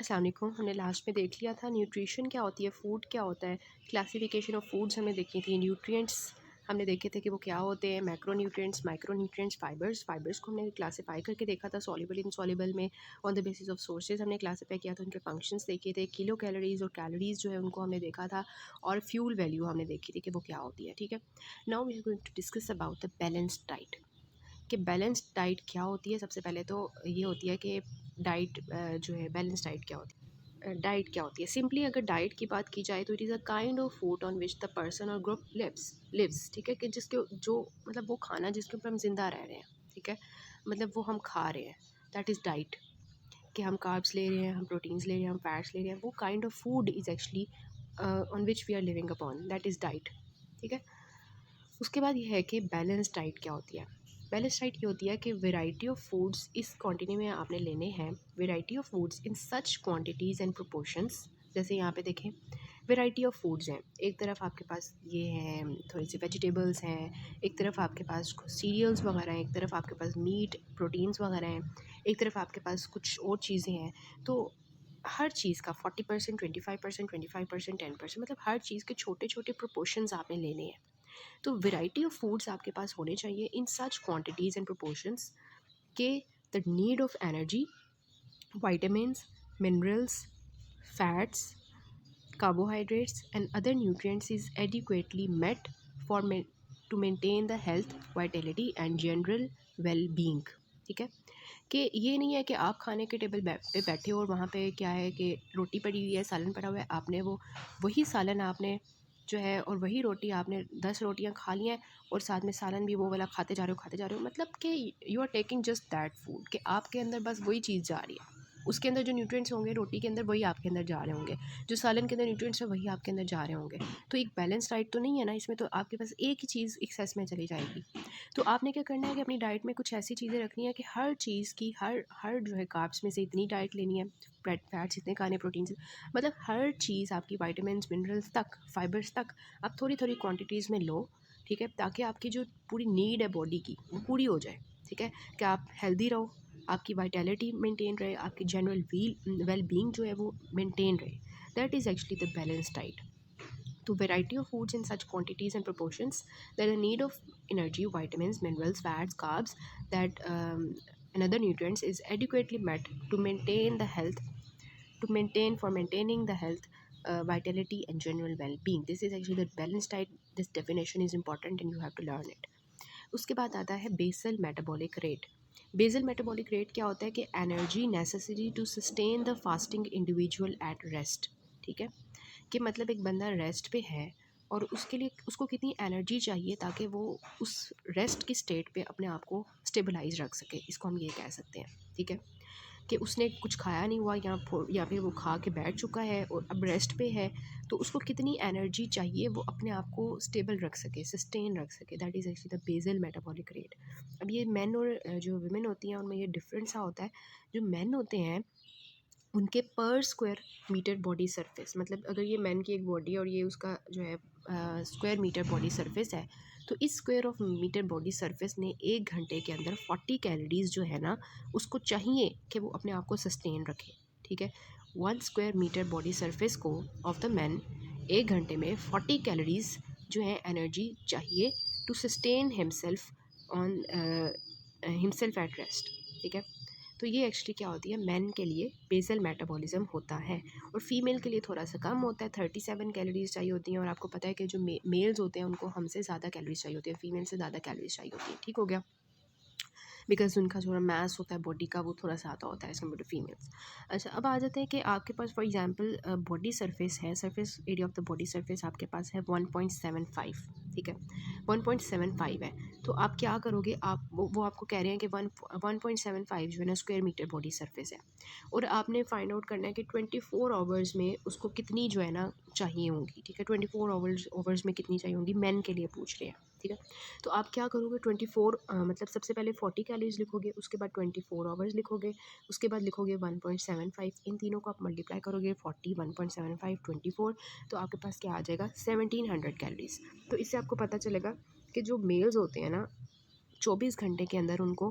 अस्सलाम वालेकुम। हमने लास्ट में देख लिया था न्यूट्रिशन क्या होती है, फूड क्या होता है, क्लासिफिकेशन ऑफ फूड्स हमने देखी थी, न्यूट्रिएंट्स हमने देखे थे कि वो क्या होते हैं, macro nutrients, micro nutrients, fibres को हमने क्लासिफाई करके देखा था सॉल्युबल इनसॉल्युबल में। On the basis of sources हमने क्लासिफाई किया था, उनके फंक्शंस देखे थे, किलो कैलोरीज और कैलोरीज जो है उनको हमने देखा था, और फ्यूल वैल्यू हमने देखी थी कि वो क्या होती है। ठीक है, now we are going to discuss about the balanced diet कि बैलेंस्ड डाइट क्या होती है। सबसे पहले तो ये होती है कि डाइट जो है बैलेंस डाइट क्या होती है। डाइट क्या होती है, सिंपली अगर डाइट की बात की जाए तो it is a kind of food on which the person और ग्रुप लिव्स। ठीक है, कि जिसके जो मतलब वो खाना जिसके ऊपर हम जिंदा रह रहे हैं। ठीक है, मतलब वो हम खा रहे हैं, दैट इज़ डाइट। कि हम कार्ब्स ले रहे हैं, हम प्रोटीन्स ले रहे हैं, हम फैट्स ले रहे हैं, वो kind of food is actually on which we are living upon, that is diet. ठीक है, उसके बाद ये है कि बैलेंस डाइट क्या होती है। बैलेंस डाइट ये होती है कि वैरायटी ऑफ फूड्स इस क्वांटिटी में आपने लेने हैं, variety of foods in such quantities and proportions. जैसे यहाँ पे देखें, वैरायटी ऑफ फूड्स हैं, एक तरफ आपके पास ये हैं थोड़ी सी वेजिटेबल्स हैं, एक तरफ आपके पास सीरियल्स वगैरह हैं, एक तरफ आपके पास मीट प्रोटीन्स वगैरह हैं, एक तरफ आपके पास कुछ और चीज़ें हैं। तो हर चीज़ का 40%, 25%, 25%, 10%, मतलब हर चीज़ के छोटे छोटे प्रोपोर्शंस आपने लेने हैं। तो वैरायटी ऑफ फूड्स आपके पास होने चाहिए इन सच क्वांटिटीज़ एंड प्रोपोर्शंस के the need of energy, vitamins, minerals, fats, carbohydrates and other nutrients is adequately met for to maintain the health, vitality and general well-being। ठीक है, कि ये नहीं है कि आप खाने के टेबल पे बैठे हो और वहाँ पे क्या है कि रोटी पड़ी हुई है, सालन पड़ा हुआ है, आपने वो वही सालन आपने जो है और वही रोटी आपने 10 रोटियाँ खा ली हैं और साथ में सालन भी वो वाला खाते जा रहे हो, मतलब कि you are taking just that food, कि आपके अंदर बस वही चीज़ जा रही है। उसके अंदर जो न्यूट्रिएंट्स होंगे रोटी के अंदर वही आपके अंदर जा रहे होंगे, जो सालन के अंदर न्यूट्रिएंट्स है वही आपके अंदर जा रहे होंगे। तो एक बैलेंस डाइट तो नहीं है ना इसमें, तो आपके पास एक ही चीज़ एक्सेस में चली जाएगी। तो आपने क्या करना है कि अपनी डाइट में कुछ ऐसी चीज़ें रखनी है कि हर चीज़ की हर हर जो है कार्ब्स में से इतनी डाइट लेनी है, फैट्स इतने खाने, प्रोटीन्स, मतलब हर चीज़ आपकी वाइटामिन्स, मिनरल्स तक, फाइबर्स तक आप थोड़ी थोड़ी क्वांटिटीज़ में लो। ठीक है, ताकि आपकी जो पूरी नीड है बॉडी की वो पूरी हो जाए। ठीक है, कि आप हेल्दी रहो, आपकी वाइटैलिटी मेंटेन रहे, आपकी जनरल वेल बीइंग जो है वो मेंटेन रहे, that is actually the balance diet. To variety of foods in such quantities and proportions that the need of energy, vitamins, minerals, fats, carbs, that and other nutrients is adequately met to maintain the health, to maintain for maintaining the health, vitality and general well-being. This is actually the balanced diet. This definition is important and you have to learn it. उसके बाद आता है basal metabolic rate. Basal metabolic rate क्या होता है कि energy necessary to sustain the fasting individual at rest. ठीक है, कि मतलब एक बंदा रेस्ट पे है और उसके लिए उसको कितनी एनर्जी चाहिए ताकि वो उस रेस्ट की स्टेट पे अपने आप को स्टेबलाइज रख सके, इसको हम ये कह सकते हैं। ठीक है, कि उसने कुछ खाया नहीं हुआ या फिर वो खा के बैठ चुका है और अब रेस्ट पे है, तो उसको कितनी एनर्जी चाहिए वो अपने आप को स्टेबल रख सके, सस्टेन रख सके, that is actually the basal metabolic rate. अब ये मेन और जो वुमेन होती हैं उनमें ये डिफरेंस सा होता है। जो मेन होते हैं उनके पर स्क्वायर मीटर बॉडी सरफेस, मतलब अगर ये मैन की एक बॉडी और ये उसका जो है स्क्वायर मीटर बॉडी सरफेस है, तो इस square of meter body surface ने 1 घंटे के अंदर 40 कैलोरीज जो है ना उसको चाहिए कि वो अपने आप को सस्टेन रखे। ठीक है, 1 स्क्वायर मीटर बॉडी सरफेस को ऑफ द मैन 1 घंटे में 40 कैलोरीज जो है एनर्जी चाहिए to sustain himself on himself at rest. ठीक है, तो ये एक्चुअली क्या होती है, मैन के लिए बेसल मेटाबॉलिज्म होता है और फीमेल के लिए थोड़ा सा कम होता है, 37 कैलोरीज चाहिए होती हैं। और आपको पता है कि जो मेल्स होते हैं उनको हमसे ज़्यादा कैलोरीज चाहिए होती है, फीमेल से ज़्यादा कैलोरीज चाहिए होती है। ठीक हो गया, बिकॉज उनका थोड़ा मैस होता है बॉडी का वो थोड़ा ज़्यादा होता है एज कम्पेयर टू फीमेल्स। अच्छा, अब आ जाते हैं कि आपके पास फॉर एग्जांपल बॉडी सरफेस है, surface area of the body surface आपके पास है 1.75। ठीक है, 1.75 है, तो आप क्या करोगे, आप वो आपको कह रहे हैं कि 1.75 जो है ना स्क्वायर मीटर बॉडी सरफेस है, और आपने फाइंड आउट करना है कि 24 आवर्स में उसको कितनी जो है ना चाहिए होंगी। ठीक है, 24 आवर्स में कितनी चाहिए होंगी, मैन के लिए पूछ रहे हैं। ठीक है, तो आप क्या करोगे, 24 मतलब सबसे पहले 40 कैलोरीज लिखोगे, उसके बाद 24 आवर्स लिखोगे, उसके बाद लिखोगे 1.75, इन तीनों को आप मल्टीप्लाई करोगे 40, 1.75, 24, तो आपके पास क्या आ जाएगा 1700 कैलोरीज। तो इससे आपको पता चलेगा कि जो मेल्स होते हैं ना 24 घंटे के अंदर उनको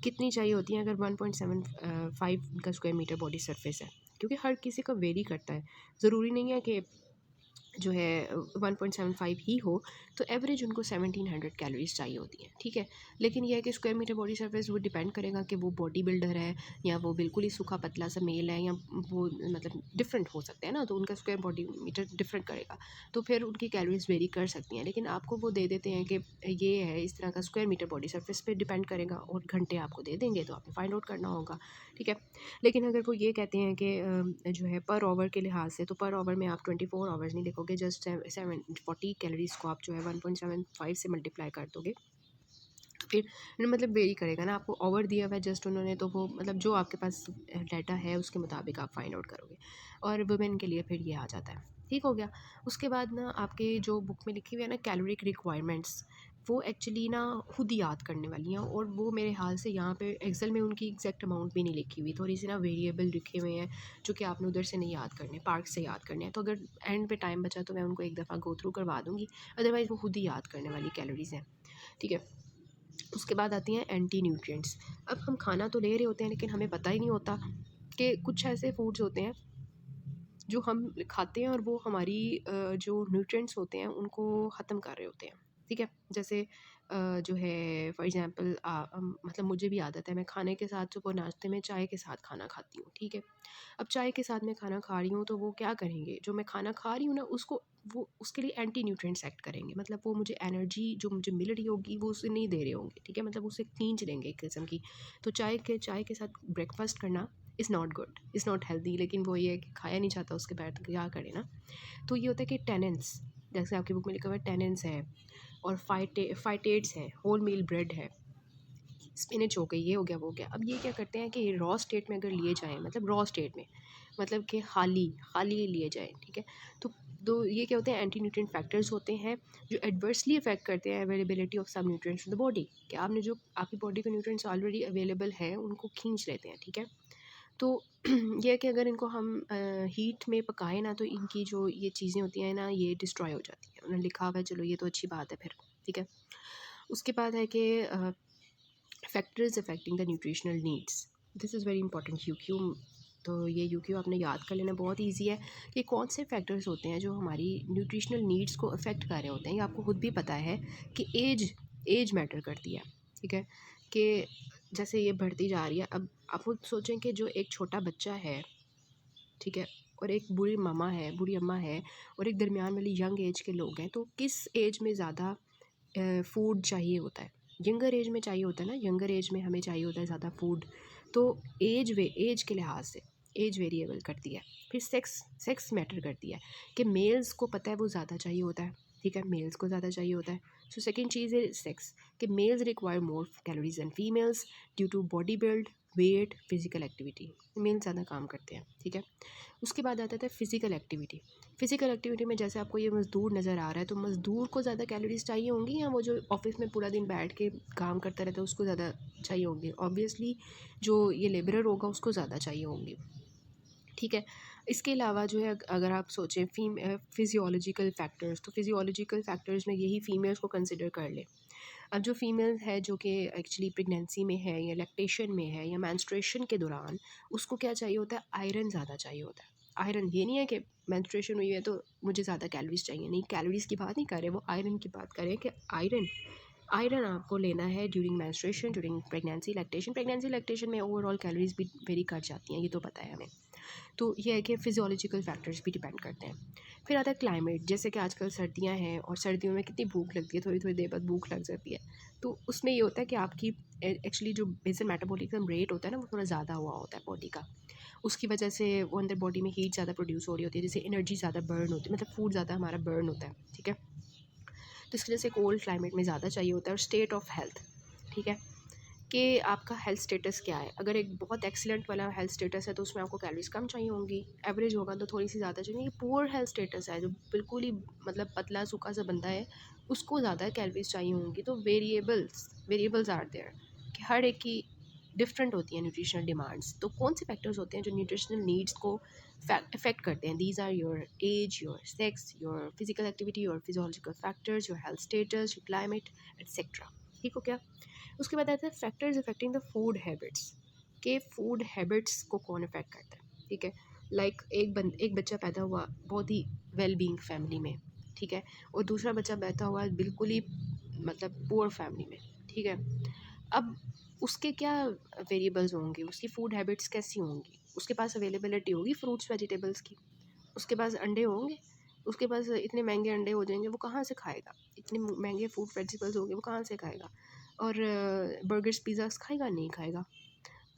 कितनी चाहिए होती है। अगर 1.75 का स्क्वायर मीटर बॉडी सरफेस है क्योंकि हर किसी का वेरी करता है, ज़रूरी नहीं है कि जो है 1.75 ही हो, तो एवरेज उनको 1700 कैलोरीज चाहिए होती हैं, ठीक है। लेकिन यह है कि स्क्वायर मीटर बॉडी सरफेस वो डिपेंड करेगा कि वो बॉडी बिल्डर है या वो बिल्कुल ही सूखा पतला सा मेल है, या वो मतलब डिफरेंट हो सकते हैं ना, तो उनका स्क्वायर बॉडी मीटर डिफरेंट करेगा, तो फिर उनकी कैलोरीज वेरी कर सकती हैं। लेकिन आपको वो दे देते हैं कि ये है इस तरह का स्क्वायर मीटर बॉडी सरफेस पे डिपेंड करेगा, और घंटे आपको दे देंगे, तो आपको फाइंड आउट करना होगा, ठीक है। लेकिन अगर वो ये कहते हैं कि जो है पर आवर के लिहाज से, तो पर आवर में आप 24 आवर्स नहीं लिखोगे, जस्ट 740 कैलोरीज को आप जो है 1.75 से मल्टीप्लाई कर दोगे, तो फिर मतलब वेरी करेगा ना, आपको ओवर दिया हुआ है जस्ट उन्होंने, तो वो मतलब जो आपके पास डाटा है उसके मुताबिक आप फाइंड आउट करोगे, और वुमेन के लिए फिर ये आ जाता है, ठीक हो गया। उसके बाद ना आपके जो बुक में लिखी हुई है ना कैलोरिक रिक्वायरमेंट्स, वो एक्चुअली ना खुद ही याद करने वाली हैं, और वो मेरे हाल से यहाँ पे एक्सेल में उनकी एग्जैक्ट अमाउंट भी नहीं लिखी हुई, थोड़ी सी ना वेरिएबल लिखे हुए हैं जो कि आपने उधर से नहीं याद करने, पार्क से याद करने हैं। तो अगर एंड पे टाइम बचा तो मैं उनको एक दफ़ा गो थ्रू करवा दूँगी, अदरवाइज़ वो खुद ही याद करने वाली कैलोरीज़ हैं, ठीक है। उसके बाद आती हैं एंटी न्यूट्रिएंट्स। अब हम खाना तो ले रहे होते हैं, लेकिन हमें पता ही नहीं होता कि कुछ ऐसे फूड्स होते हैं जो हम खाते हैं और वो हमारी जो न्यूट्रिएंट्स होते हैं उनको ख़त्म कर रहे होते हैं, ठीक है। जैसे जो है फॉर एग्ज़ाम्पल मतलब मुझे भी आदत है, मैं खाने के साथ सुबह नाश्ते में चाय के साथ खाना खाती हूँ, ठीक है। अब चाय के साथ मैं खाना खा रही हूँ, तो वो क्या करेंगे, जो मैं खाना खा रही हूँ ना उसको, वो उसके लिए एंटी न्यूट्रिएंट्स एक्ट करेंगे, मतलब वो मुझे एनर्जी जो मुझे मिल रही होगी वो उसे नहीं दे रहे होंगे, ठीक है, मतलब उसे खींच लेंगे एक किस्म की। तो चाय के साथ ब्रेकफास्ट करना is not good, is not healthy, लेकिन वो ये है कि खाया नहीं जाता उसके बाद, तो क्या करें ना। तो ये होता है कि टेनेंस, जैसे आपकी बुक में लिखा हुआ है टेनेंस है, और फाइटेट्स है, होल मील ब्रेड है, स्पिनच हो गई, ये हो गया वो हो गया। अब ये क्या करते हैं कि रॉ स्टेट में अगर लिए जाएँ, मतलब रॉ स्टेट में, मतलब कि खाली खाली लिए जाएँ, ठीक है। तो ये क्या होते हैं, एंटी न्यूट्रिएंट फैक्टर्स होते हैं जो एडवर्सली अफेक्ट करते हैं अवेलेबिलिटी ऑफ सब न्यूट्रिएंट्स इन द बॉडी, कि आपने जो आपकी बॉडी को न्यूट्रिएंट्स ऑलरेडी अवेलेबल है उनको खींच लेते हैं, ठीक है। तो ये है कि अगर इनको हम हीट में पकाएं ना, तो इनकी जो ये चीज़ें होती हैं ना, ये डिस्ट्रॉय हो जाती हैं। उन्होंने लिखा हुआ है, चलो ये तो अच्छी बात है फिर, ठीक है। उसके बाद है कि factors affecting the nutritional needs, this is very important UQ. तो ये यूक्यू आपने याद कर लेना, बहुत ईजी है कि कौन से फैक्टर्स होते हैं जो हमारी न्यूट्रिशनल नीड्स को अफेक्ट कर रहे होते हैं। ये आपको खुद भी पता है कि एज मैटर करती है, ठीक है। कि जैसे ये बढ़ती जा रही है, अब आप खुद सोचें कि जो एक छोटा बच्चा है, ठीक है, और एक बूढ़ी मामा है, बूढ़ी अम्मा है, और एक दरमियान वाली यंग एज के लोग हैं, तो किस एज में ज़्यादा फूड चाहिए होता है? यंगर एज में चाहिए होता है ना, यंगर एज में हमें चाहिए होता है ज़्यादा फूड। तो एज के लिहाज से एज वेरिएबल करती है। फिर सेक्स मैटर करती है, कि मेल्स को पता है वो ज़्यादा चाहिए होता है, ठीक है, मेल्स को ज़्यादा चाहिए होता है। सो सेकंड चीज़ है सेक्स, कि males require more calories and females due to body build, weight, physical activity. Male ज़्यादा काम करते हैं, ठीक है। उसके बाद आता था फिज़िकल एक्टिविटी। फ़िज़िकल एक्टिविटी में जैसे आपको ये मज़दूर नज़र आ रहा है, तो मज़दूर को ज़्यादा कैलोरीज़ चाहिए होंगी, या वो जो ऑफ़िस में पूरा दिन बैठ के काम करता रहता है उसको ज़्यादा चाहिए होंगी? ऑब्वियसली जो ये लेबरर होगा उसको ज़्यादा चाहिए होंगी, ठीक है। इसके अलावा जो है अगर आप सोचें फिज़ियोलॉजिकल फैक्टर्स, तो फिज़ियोलॉजिकल फैक्टर्स में यही फ़ीमेल्स को कंसिडर कर लें। अब जो फीमेल है जो कि एक्चुअली प्रेगनेंसी में है या लैक्टेशन में है या मेंस्ट्रुएशन के दौरान, उसको क्या चाहिए होता है, आयरन ज़्यादा चाहिए होता है। आयरन, ये नहीं है कि मेंस्ट्रुएशन हुई है तो मुझे ज़्यादा कैलोरीज चाहिए, नहीं, कैलोरीज की बात नहीं कर रहे, वो आयरन की बात करें कि आयरन आयरन आपको लेना है during menstruation, during pregnancy lactation में ओवरऑल कैलोरीज भी वेरी कर जाती हैं, ये तो पता है हमें। तो ये है कि फिजियोलॉजिकल फैक्टर्स भी डिपेंड करते हैं। फिर आता है क्लाइमेट, जैसे कि आजकल सर्दियां हैं और सर्दियों में कितनी भूख लगती है, थोड़ी थोड़ी देर बाद भूख लग जाती है। तो उसमें ये होता है कि आपकी एक्चुअली जो बेसल मेटाबॉलिज्म रेट होता है ना, वो थोड़ा ज़्यादा हुआ होता है बॉडी का, उसकी वजह से वो अंदर बॉडी में हीट ज़्यादा प्रोड्यूस हो रही होती है, जैसे एनर्जी ज़्यादा बर्न होती है, मतलब फूड ज़्यादा हमारा बर्न होता है, ठीक है। तो इसकी वजह से कोल्ड क्लाइमेट में ज़्यादा चाहिए होता है। और स्टेट ऑफ हेल्थ, ठीक है, कि आपका हेल्थ स्टेटस क्या है। अगर एक बहुत एक्सीलेंट वाला हेल्थ स्टेटस है तो उसमें आपको कैलोरीज कम चाहिए होंगी, एवरेज होगा तो थोड़ी सी ज़्यादा चाहिए। पुअर हेल्थ स्टेटस है, जो बिल्कुल ही मतलब पतला सूखा सा बंदा है, उसको ज़्यादा कैलोरीज चाहिए होंगी। तो वेरिएबल्स आर देयर, कि हर एक की डिफरेंट होती है न्यूट्रिशनल डिमांड्स। तो कौन से फैक्टर्स होते हैं जो न्यूट्रिशनल नीड्स को अफेक्ट करते हैं? These are your age, your sex, your physical activity, your physiological factors, your health status, your climate, etcetera, ठीक हो क्या। उसके बाद आता है factors affecting the food habits, के फूड हैबिट्स को कौन अफेक्ट करता है, ठीक है। एक बच्चा पैदा हुआ बहुत ही वेल बीइंग फैमिली में, ठीक है, और दूसरा बच्चा पैदा हुआ बिल्कुल ही मतलब पुअर फैमिली में, ठीक है। अब उसके क्या वेरिएबल्स होंगे, उसकी फूड हैबिट्स कैसी होंगी, उसके पास अवेलेबिलिटी होगी फ्रूट्स वेजिटेबल्स की, उसके पास अंडे होंगे, उसके पास इतने महंगे अंडे हो जाएंगे, वो कहाँ से खाएगा, इतने महंगे फूड वेजिटेबल्स होंगे वो कहाँ से खाएगा, और बर्गर्स पिज़्ज़ास खाएगा नहीं खाएगा।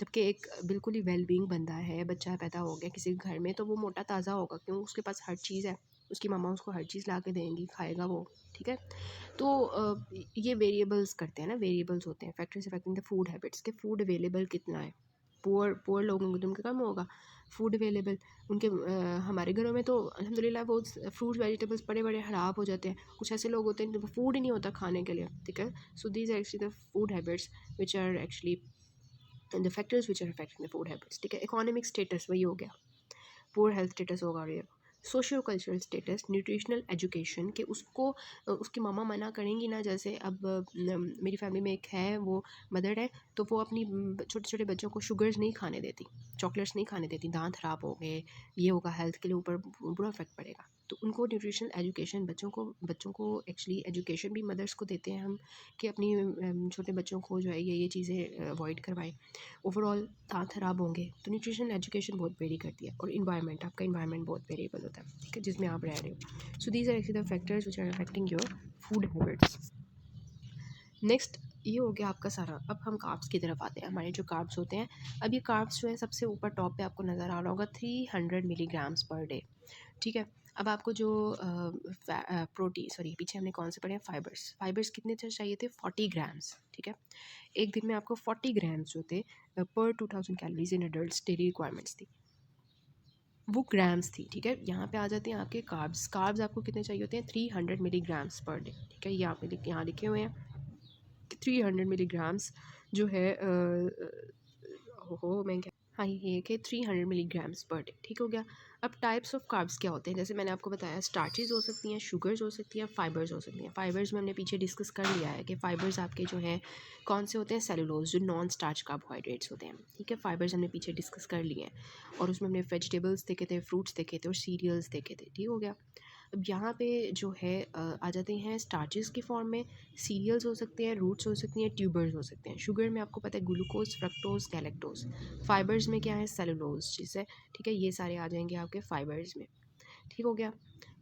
जबकि एक बिल्कुल ही वेल बीइंग बंदा है, बच्चा पैदा हो गया किसी के घर में, तो वो मोटा ताज़ा होगा, क्यों, उसके पास हर चीज़ है, उसकी मम्मा उसको हर चीज़ ला के देंगी, खाएगा वो, ठीक है। तो ये वेरिएबल्स करते हैं ना, वेरिएबल्स होते हैं factors affecting the food habits, के फूड अवेलेबल कितना है, पुअर पुअर लोगों को तो उनका कम होगा फूड अवेलेबल, उनके हमारे घरों में तो अल्हम्दुलिल्लाह वो फ्रूट वेजिटेबल्स बड़े बड़े ख़राब हो जाते हैं, कुछ ऐसे लोग होते हैं जिनको फूड ही नहीं होता खाने के लिए, ठीक है। So these are actually the food habits which are actually the factors which are affecting the food habits, ठीक है। इकोनॉमिक स्टेटस वही हो गया, पुअर हेल्थ स्टेटस होगा, और ये socio cultural status, nutritional education, कि उसको उसकी मामा मना करेंगी ना, जैसे अब मेरी फैमिली में एक है, वो मदर है, तो वो अपनी छोटे छोटे बच्चों को शुगर्स नहीं खाने देती, चॉकलेट्स नहीं खाने देती, दांत ख़राब हो गए, ये होगा, हेल्थ के लिए ऊपर बुरा इफेक्ट पड़ेगा। तो उनको न्यूट्रिशनल एजुकेशन, बच्चों को एक्चुअली एजुकेशन भी मदर्स को देते हैं हम, कि अपनी छोटे बच्चों को जो है ये चीज़ें अवॉइड करवाएं। ओवरऑल दांत खराब होंगे, तो न्यूट्रिशन एजुकेशन बहुत वेरी करती है, और इन्वायरमेंट, आपका इन्वायरमेंट बहुत वेरिएबल होता है, ठीक है, जिसमें आप रह रहे हो। So these are actually the factors which are affecting your food habits. Next ये हो गया आपका सारा। अब हम कार्ब्स की तरफ आते हैं, हमारे जो कार्ब्स होते हैं। अब ये कार्ब्स जो है सबसे ऊपर टॉप पे आपको नज़र आ रहा होगा 300 मिलीग्राम्स पर डे, ठीक है। अब आपको जो प्रोटीन, सॉरी पीछे हमने कौन से पढ़े हैं, फाइबर्स कितने चाहिए थे, 40 ग्राम्स, ठीक है। एक दिन में आपको 40 ग्राम्स जो थे पर 2000 calories in adults daily requirements थी, वो ग्राम्स थी, ठीक है। यहाँ पे आ जाते हैं आपके कार्ब्स आपको कितने चाहिए होते हैं, 300 मिलीग्राम्स पर डे, ठीक है। ये आप यहाँ लिखे हुए हैं 300 मिलीग्राम्स जो है हो मैं क्या, हाँ ये कि 300 मिलीग्राम्स पर डे, ठीक हो गया। अब टाइप्स ऑफ कार्ब्स क्या होते हैं, जैसे मैंने आपको बताया, स्टार्चेज हो सकती हैं, शुगर्स हो सकती हैं, फाइबर्स हो सकती हैं। फाइबर्स में हमने पीछे डिस्कस कर लिया है कि फाइबर्स आपके जो हैं कौन से होते हैं, सेलुलोज, जो नॉन स्टार्च कार्बोहाइड्रेट्स होते हैं, ठीक है। फाइबर्स हमने पीछे डिस्कस कर लिए हैं, और उसमें हमने वेजिटेबल्स देखे थे, फ्रूट्स देखे थे, और सीरियल्स देखे थे, ठीक हो गया। अब यहाँ पे जो है आ जाते हैं स्टार्चेस की फॉर्म में, सीरियल्स हो सकते हैं, रूट्स हो सकती हैं, ट्यूबर्स हो सकते हैं। शुगर में आपको पता है ग्लूकोज, फ्रक्टोज, गैलेक्टोज। फाइबर्स में क्या है, सेलुलोज, जिससे, ठीक है, ये सारे आ जाएंगे आपके फाइबर्स में, ठीक हो गया।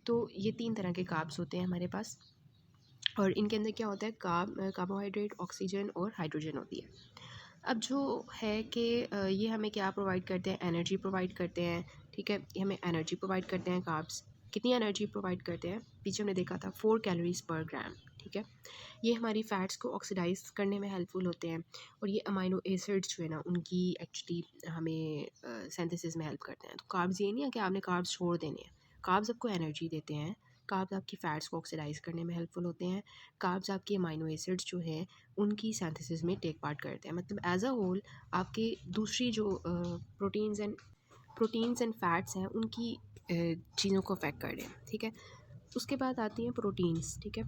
तो ये 3 तरह के कार्ब्स होते हैं हमारे पास, और इनके अंदर क्या होता है, कार्बोहाइड्रेट, ऑक्सीजन और हाइड्रोजन होती है। अब जो है कि ये हमें क्या प्रोवाइड करते हैं, एनर्जी प्रोवाइड करते हैं, ठीक है। ये हमें एनर्जी प्रोवाइड करते हैं कार्ब्स। कितनी एनर्जी प्रोवाइड करते हैं, पीछे हमने देखा था 4 कैलोरीज पर ग्राम, ठीक है। ये हमारी फ़ैट्स को ऑक्सीडाइज करने में हेल्पफुल होते हैं, और ये अमाइनो एसिड्स जो है ना, उनकी एक्चुअली हमें सिंथेसिस में हेल्प करते हैं। तो कार्ब्स ये नहीं है कि आपने कार्ब्स छोड़ देने हैं, कार्ब्स आपको एनर्जी देते हैं, कार्ब्स आपकी फ़ैट्स को ऑक्सीडाइज करने में हेल्पफुल होते हैं, कार्ब्स आपके अमाइनो एसिड्स जो हैं उनकी सिंथेसिस में टेक पार्ट करते हैं। मतलब एज अ होल आपके दूसरी जो प्रोटीन्स एंड फैट्स हैं उनकी चीज़ों को अफेक्ट कर रहे हैं, ठीक है। उसके बाद आती हैं प्रोटीन्स, ठीक है।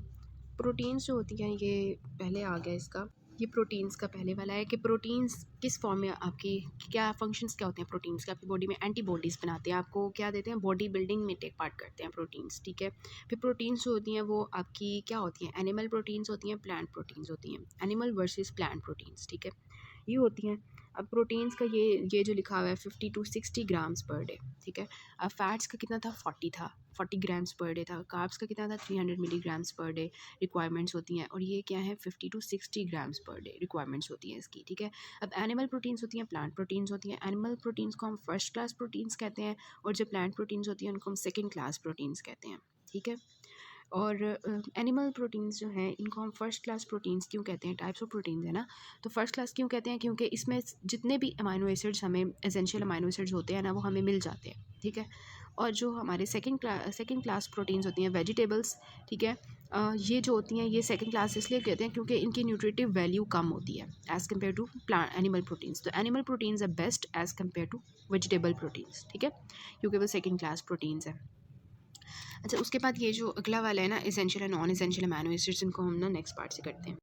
प्रोटीन्स जो होती हैं, ये पहले आ गया इसका, ये प्रोटीन्स का पहले वाला है कि प्रोटीन्स किस फॉर्म में आपकी, क्या फंक्शंस क्या होते हैं प्रोटीन्स के, आपकी बॉडी में एंटीबॉडीज़ बनाते हैं, आपको क्या देते हैं, बॉडी बिल्डिंग में टेक पार्ट करते हैं प्रोटीन्स, ठीक है। फिर प्रोटीन्स जो होती हैं वो आपकी क्या होती हैं, एनिमल प्रोटीन्स होती हैं, प्लांट प्रोटीन्स होती हैं, एनिमल वर्सेस प्लांट प्रोटीन्स, ठीक है, ये होती हैं। अब प्रोटीन्स का ये जो लिखा हुआ है 50 to 60 ग्राम्स पर डे, ठीक है। अब फैट्स का कितना था, 40 ग्राम्स पर डे था। कार्ब्स का कितना था, 300 मिलीग्राम्स पर डे रिक्वायरमेंट्स होती हैं, और ये क्या है, 50 to 60 grams per day requirements होती हैं इसकी, ठीक है। अब एनिमल प्रोटीन्स होती हैं, प्लांट प्रोटीन्स होती हैं। एनिमल प्रोटीन्स को हम फर्स्ट क्लास प्रोटीन्स कहते हैं, और जो प्लांट प्रोटीन्स होती हैं उनको हम सेकेंड क्लास प्रोटीन्स कहते हैं, ठीक है। और एनिमल प्रोटीन्स जो हैं इनको हम फर्स्ट क्लास प्रोटीन्स क्यों कहते हैं, टाइप्स ऑफ प्रोटीन्स है ना, तो फर्स्ट क्लास क्यों कहते हैं, क्योंकि इसमें जितने भी अमाइनो एसिड्स हमें एसेंशियल अमाइनो एसिड्स होते हैं ना, वो हमें मिल जाते हैं, ठीक है। और जो हमारे सेकंड क्लास प्रोटीन्स होती हैं, वेजिटेबल्स, ठीक है, ये जो होती हैं ये सेकंड क्लास इसलिए कहते हैं क्योंकि इनकी न्यूट्रिटिव वैल्यू कम होती है as compare to plant animal proteins. तो animal proteins are best as compare to vegetable proteins, ठीक है, क्योंकि वो सेकंड क्लास प्रोटीन्स है। अच्छा, उसके बाद ये जो अगला वाला है ना, essential and non essential amino acids, इनको हम ना नेक्स्ट पार्ट से करते हैं।